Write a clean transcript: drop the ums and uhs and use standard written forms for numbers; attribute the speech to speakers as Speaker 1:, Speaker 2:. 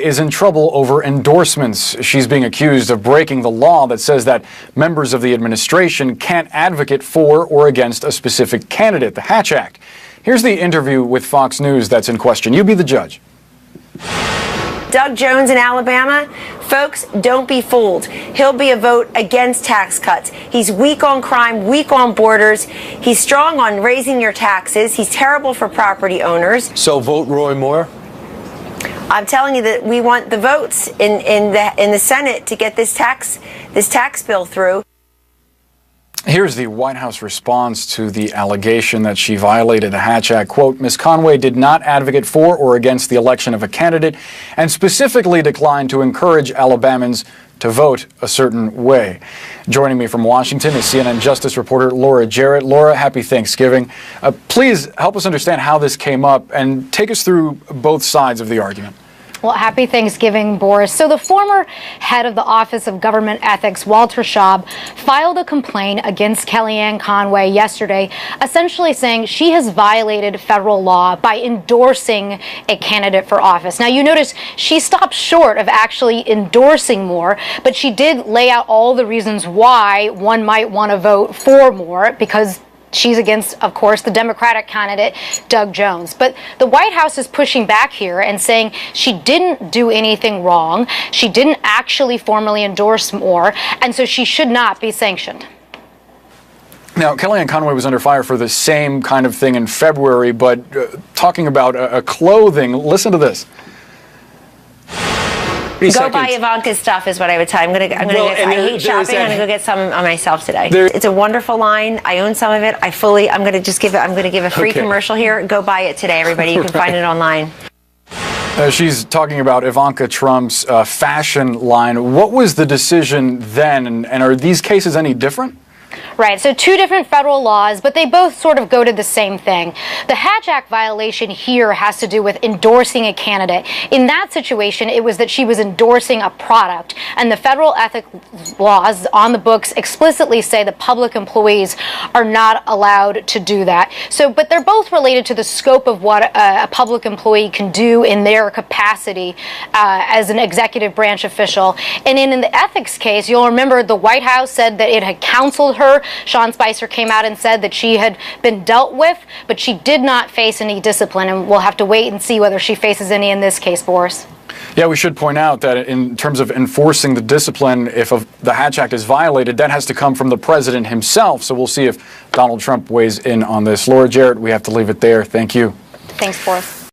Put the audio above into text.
Speaker 1: is in trouble over endorsements. She's being accused of breaking the law that says that members of the administration can't advocate for or against a specific candidate, the Hatch Act. Here's the interview with Fox News that's in question. You be the judge.
Speaker 2: Doug Jones in Alabama, folks, don't be fooled. He'll be a vote against tax cuts. He's weak on crime, weak on borders. He's strong on raising your taxes. He's terrible for property owners.
Speaker 3: So vote Roy Moore?
Speaker 2: I'm telling you that we want the votes in the Senate to get this tax bill through.
Speaker 1: Here's the White House response to the allegation that she violated the Hatch Act. Quote, Ms. Conway did not advocate for or against the election of a candidate and specifically declined to encourage Alabamans to vote a certain way. Joining me from Washington is CNN Justice reporter Laura Jarrett. Laura, happy Thanksgiving. Please help us understand how this came up and take us through both sides of the argument.
Speaker 4: Well, happy Thanksgiving, Boris. So the former head of the Office of Government Ethics, Walter Schaub, filed a complaint against Kellyanne Conway yesterday, essentially saying she has violated federal law by endorsing a candidate for office. Now, you notice she stopped short of actually endorsing Moore, but she did lay out all the reasons why one might want to vote for Moore, because she's against, of course, the Democratic candidate, Doug Jones. But the White House is pushing back here and saying she didn't do anything wrong. She didn't actually formally endorse Moore, and so she should not be sanctioned.
Speaker 1: Now, Kellyanne Conway was under fire for the same kind of thing in February, but talking about clothing, listen to this.
Speaker 2: Go buy Ivanka's stuff is what I would tell you. I hate shopping. I'm gonna go get some on myself today. It's a wonderful line. I own some of it. I'm gonna give a free commercial here. Go buy it today, everybody. You can find it online.
Speaker 1: She's talking about Ivanka Trump's fashion line. What was the decision then, and are these cases any different?
Speaker 4: Right, so two different federal laws, but they both sort of go to the same thing. The Hatch Act violation here has to do with endorsing a candidate. In that situation, it was that she was endorsing a product, and the federal ethics laws on the books explicitly say that public employees are not allowed to do that. So, but they're both related to the scope of what a public employee can do in their capacity as an executive branch official. And in the ethics case, you'll remember the White House said that it had counseled her. Sean Spicer came out and said that she had been dealt with, but she did not face any discipline, and we'll have to wait and see whether she faces any in this case, Boris.
Speaker 1: Yeah, we should point out that in terms of enforcing the discipline, if the Hatch Act is violated, that has to come from the president himself. So we'll see if Donald Trump weighs in on this. Laura Jarrett, we have to leave it there. Thank you.
Speaker 4: Thanks, Boris.